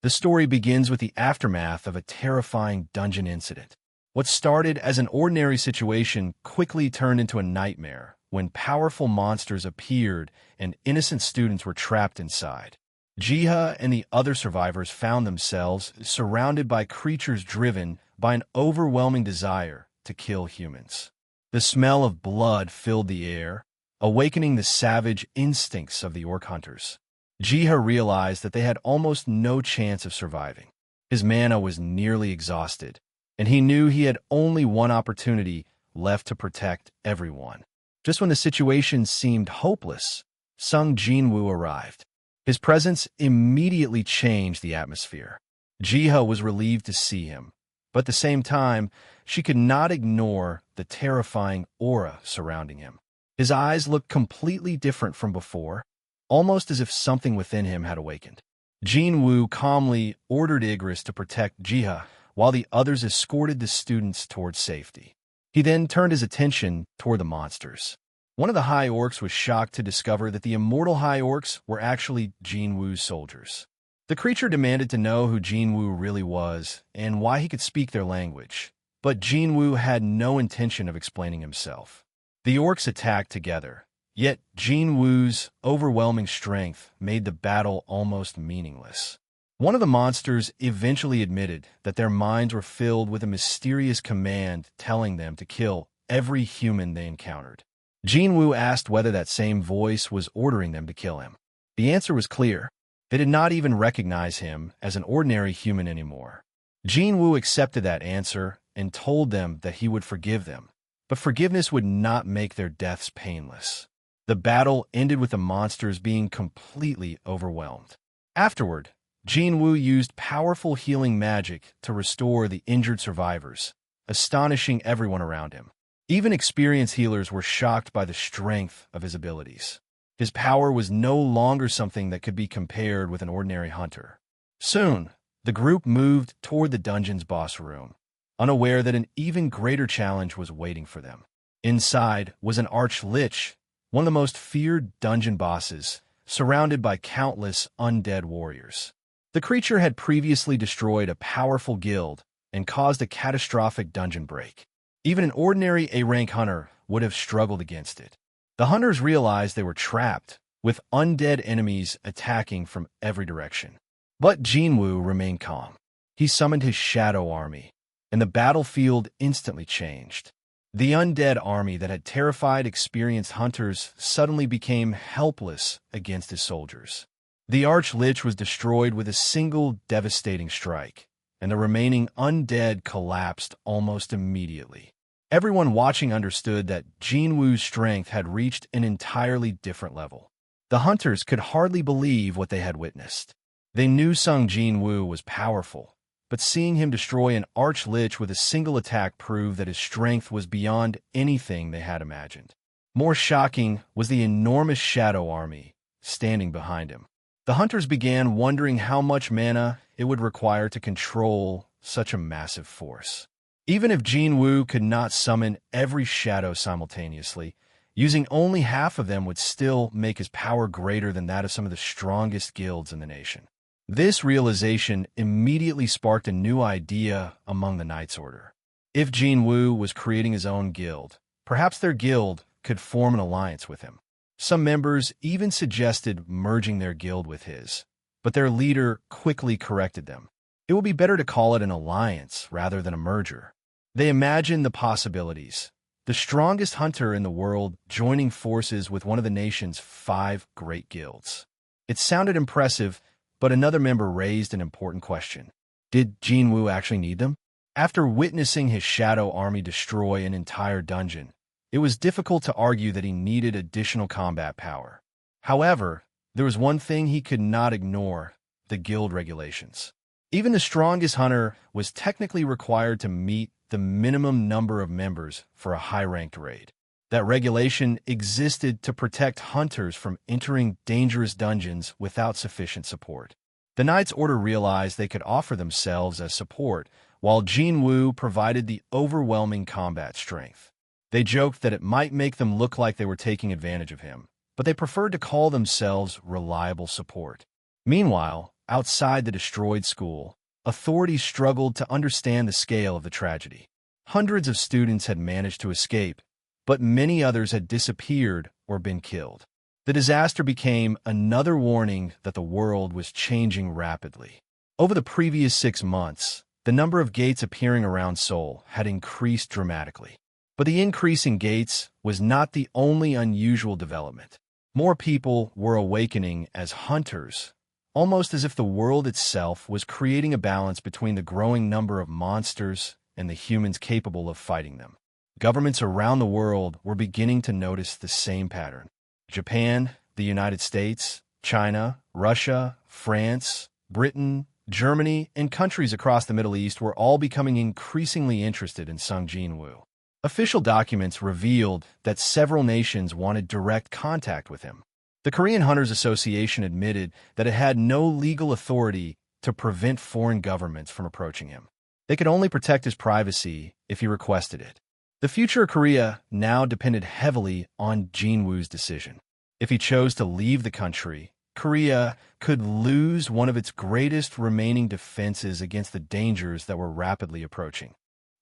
The story begins with the aftermath of a terrifying dungeon incident. What started as an ordinary situation quickly turned into a nightmare when powerful monsters appeared and innocent students were trapped inside. Jiha and the other survivors found themselves surrounded by creatures driven by an overwhelming desire to kill humans. The smell of blood filled the air, awakening the savage instincts of the orc hunters. Jiha realized that they had almost no chance of surviving. His mana was nearly exhausted, and he knew he had only one opportunity left to protect everyone. Just when the situation seemed hopeless, Sung Jin-Woo arrived. His presence immediately changed the atmosphere. Jiha was relieved to see him, but at the same time, she could not ignore the terrifying aura surrounding him. His eyes looked completely different from before, almost as if something within him had awakened. Jin-Woo calmly ordered Igris to protect Jiha, while the others escorted the students towards safety. He then turned his attention toward the monsters. One of the High Orcs was shocked to discover that the immortal High Orcs were actually Jin-Woo's soldiers. The creature demanded to know who Jin-Woo really was and why he could speak their language, but Jin-Woo had no intention of explaining himself. The orcs attacked together, yet Jin-Woo's overwhelming strength made the battle almost meaningless. One of the monsters eventually admitted that their minds were filled with a mysterious command telling them to kill every human they encountered. Jin-Woo asked whether that same voice was ordering them to kill him. The answer was clear. They did not even recognize him as an ordinary human anymore. Jin-Woo accepted that answer and told them that he would forgive them, but forgiveness would not make their deaths painless. The battle ended with the monsters being completely overwhelmed. Afterward, Jin-Woo used powerful healing magic to restore the injured survivors, astonishing everyone around him. Even experienced healers were shocked by the strength of his abilities. His power was no longer something that could be compared with an ordinary hunter. Soon, the group moved toward the dungeon's boss room, unaware that an even greater challenge was waiting for them. Inside was an Arch Lich, one of the most feared dungeon bosses, surrounded by countless undead warriors. The creature had previously destroyed a powerful guild and caused a catastrophic dungeon break. Even an ordinary A-rank hunter would have struggled against it. The hunters realized they were trapped, with undead enemies attacking from every direction. But Jin-Woo remained calm. He summoned his Shadow Army, and the battlefield instantly changed. The undead army that had terrified experienced hunters suddenly became helpless against his soldiers. The Arch Lich was destroyed with a single devastating strike, and the remaining undead collapsed almost immediately. Everyone watching understood that Jin-Woo's strength had reached an entirely different level. The hunters could hardly believe what they had witnessed. They knew Sung Jin-Woo was powerful, but seeing him destroy an Arch Lich with a single attack proved that his strength was beyond anything they had imagined. More shocking was the enormous Shadow Army standing behind him. The hunters began wondering how much mana it would require to control such a massive force. Even if Jin-Woo could not summon every shadow simultaneously, using only half of them would still make his power greater than that of some of the strongest guilds in the nation. This realization immediately sparked a new idea among the Knights Order. If Jin-Woo was creating his own guild, perhaps their guild could form an alliance with him. Some members even suggested merging their guild with his, but their leader quickly corrected them. It would be better to call it an alliance rather than a merger. They imagined the possibilities. The strongest hunter in the world joining forces with one of the nation's 5 great guilds. It sounded impressive, but another member raised an important question. Did Jin-Woo actually need them? After witnessing his Shadow Army destroy an entire dungeon, it was difficult to argue that he needed additional combat power. However, there was one thing he could not ignore: the guild regulations. Even the strongest hunter was technically required to meet the minimum number of members for a high-ranked raid. That regulation existed to protect hunters from entering dangerous dungeons without sufficient support. The Knights Order realized they could offer themselves as support, while Jin-Woo provided the overwhelming combat strength. They joked that it might make them look like they were taking advantage of him, but they preferred to call themselves reliable support. Meanwhile, outside the destroyed school, authorities struggled to understand the scale of the tragedy. Hundreds of students had managed to escape, but many others had disappeared or been killed. The disaster became another warning that the world was changing rapidly. Over the previous 6 months, the number of gates appearing around Seoul had increased dramatically. But the increase in gates was not the only unusual development. More people were awakening as hunters, almost as if the world itself was creating a balance between the growing number of monsters and the humans capable of fighting them. Governments around the world were beginning to notice the same pattern. Japan, the United States, China, Russia, France, Britain, Germany, and countries across the Middle East were all becoming increasingly interested in Sung Jin-Woo. Official documents revealed that several nations wanted direct contact with him. The Korean Hunters Association admitted that it had no legal authority to prevent foreign governments from approaching him. They could only protect his privacy if he requested it. The future of Korea now depended heavily on Jin-Woo's decision. If he chose to leave the country, Korea could lose one of its greatest remaining defenses against the dangers that were rapidly approaching.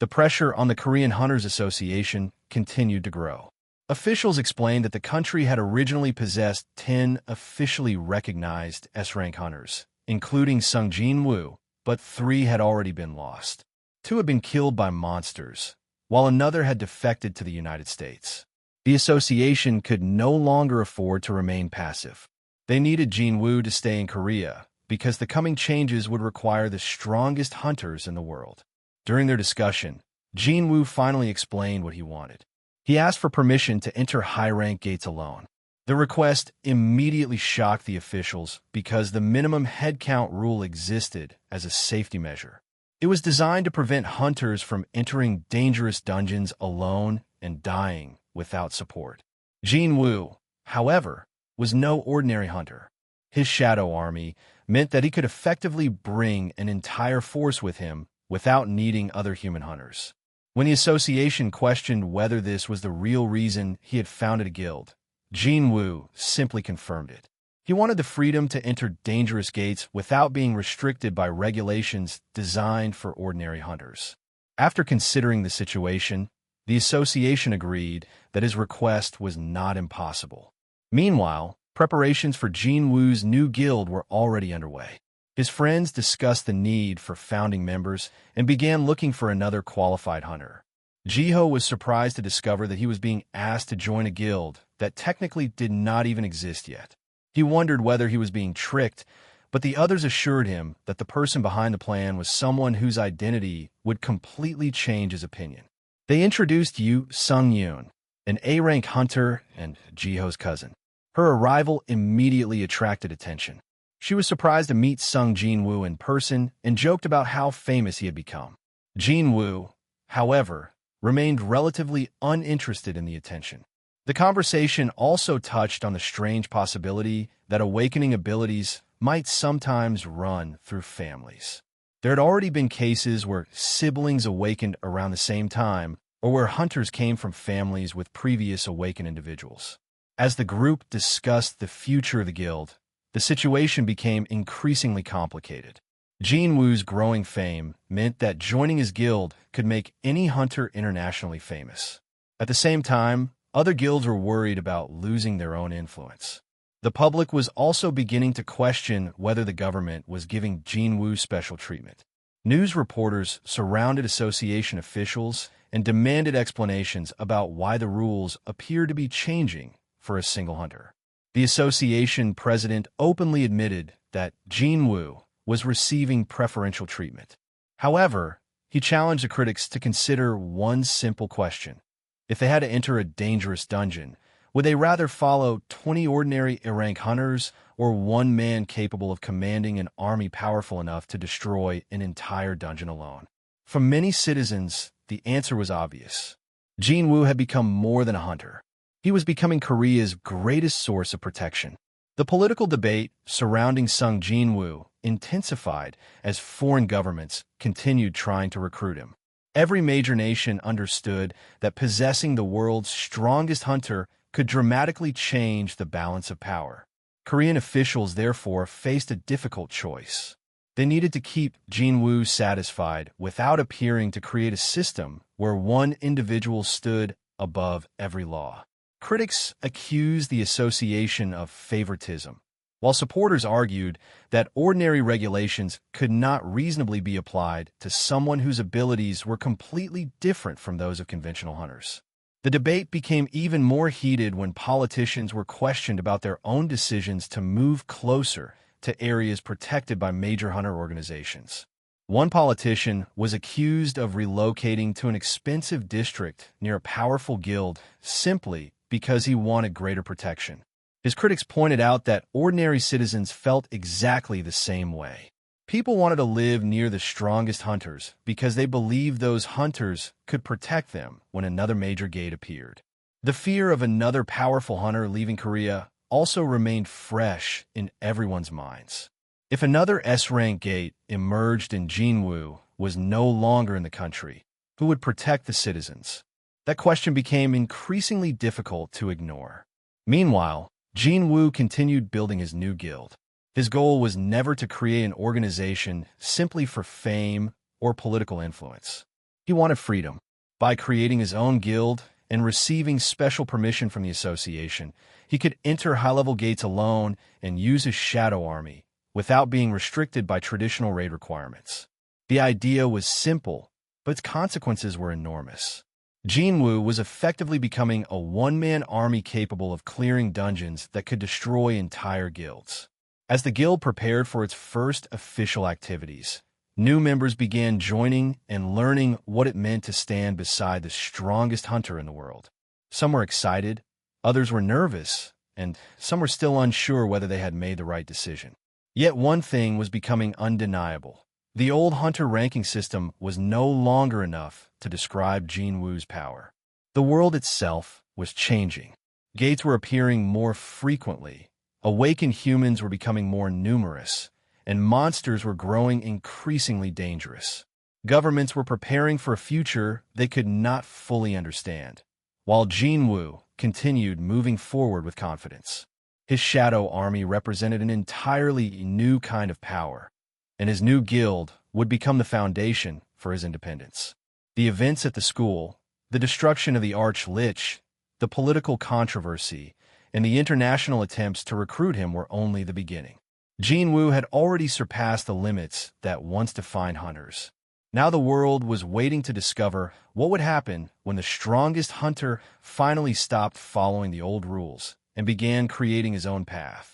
The pressure on the Korean Hunters Association continued to grow. Officials explained that the country had originally possessed 10 officially recognized S-rank hunters, including Sung Jin-Woo, but 3 had already been lost. 2 had been killed by monsters, while another had defected to the United States. The association could no longer afford to remain passive. They needed Jin-Woo to stay in Korea because the coming changes would require the strongest hunters in the world. During their discussion, Jin-Woo finally explained what he wanted. He asked for permission to enter high-rank gates alone. The request immediately shocked the officials because the minimum headcount rule existed as a safety measure. It was designed to prevent hunters from entering dangerous dungeons alone and dying without support. Jin-Woo, however, was no ordinary hunter. His Shadow Army meant that he could effectively bring an entire force with him without needing other human hunters. When the association questioned whether this was the real reason he had founded a guild, Jin-Woo simply confirmed it. He wanted the freedom to enter dangerous gates without being restricted by regulations designed for ordinary hunters. After considering the situation, the association agreed that his request was not impossible. Meanwhile, preparations for Jin-Woo's new guild were already underway. His friends discussed the need for founding members and began looking for another qualified hunter. Jiho was surprised to discover that he was being asked to join a guild that technically did not even exist yet. He wondered whether he was being tricked, but the others assured him that the person behind the plan was someone whose identity would completely change his opinion. They introduced Yu Sung-yoon, an A-rank hunter and Jiho's cousin. Her arrival immediately attracted attention. She was surprised to meet Sung Jin-Woo in person and joked about how famous he had become. Jin-Woo, however, remained relatively uninterested in the attention. The conversation also touched on the strange possibility that awakening abilities might sometimes run through families. There had already been cases where siblings awakened around the same time, or where hunters came from families with previous awakened individuals. As the group discussed the future of the guild, the situation became increasingly complicated. Jin-Woo's growing fame meant that joining his guild could make any hunter internationally famous. At the same time, other guilds were worried about losing their own influence. The public was also beginning to question whether the government was giving Jin-Woo special treatment. News reporters surrounded association officials and demanded explanations about why the rules appeared to be changing for a single hunter. The association president openly admitted that Jin-Woo was receiving preferential treatment. However, he challenged the critics to consider one simple question. If they had to enter a dangerous dungeon, would they rather follow 20 ordinary A-rank hunters or one man capable of commanding an army powerful enough to destroy an entire dungeon alone? For many citizens, the answer was obvious. Jin-Woo had become more than a hunter. He was becoming Korea's greatest source of protection. The political debate surrounding Sung Jin-Woo intensified as foreign governments continued trying to recruit him. Every major nation understood that possessing the world's strongest hunter could dramatically change the balance of power. Korean officials therefore faced a difficult choice. They needed to keep Jin-Woo satisfied without appearing to create a system where one individual stood above every law. Critics accused the association of favoritism, while supporters argued that ordinary regulations could not reasonably be applied to someone whose abilities were completely different from those of conventional hunters. The debate became even more heated when politicians were questioned about their own decisions to move closer to areas protected by major hunter organizations. One politician was accused of relocating to an expensive district near a powerful guild simply because he wanted greater protection. His critics pointed out that ordinary citizens felt exactly the same way. People wanted to live near the strongest hunters because they believed those hunters could protect them when another major gate appeared. The fear of another powerful hunter leaving Korea also remained fresh in everyone's minds. If another S-rank gate emerged and Jin-Woo was no longer in the country, who would protect the citizens? That question became increasingly difficult to ignore. Meanwhile, Jin-Woo continued building his new guild. His goal was never to create an organization simply for fame or political influence. He wanted freedom. By creating his own guild and receiving special permission from the association, he could enter high-level gates alone and use his Shadow Army without being restricted by traditional raid requirements. The idea was simple, but its consequences were enormous. Jin-Woo was effectively becoming a one-man army capable of clearing dungeons that could destroy entire guilds. As the guild prepared for its first official activities, new members began joining and learning what it meant to stand beside the strongest hunter in the world. Some were excited, others were nervous, and some were still unsure whether they had made the right decision. Yet one thing was becoming undeniable. The old hunter ranking system was no longer enough to describe Jin-Woo's power. The world itself was changing. Gates were appearing more frequently. Awakened humans were becoming more numerous, and monsters were growing increasingly dangerous. Governments were preparing for a future they could not fully understand, while Jin-Woo continued moving forward with confidence. His Shadow Army represented an entirely new kind of power, and his new guild would become the foundation for his independence. The events at the school, the destruction of the Arch Lich, the political controversy, and the international attempts to recruit him were only the beginning. Jin-Woo had already surpassed the limits that once defined hunters. Now the world was waiting to discover what would happen when the strongest hunter finally stopped following the old rules and began creating his own path.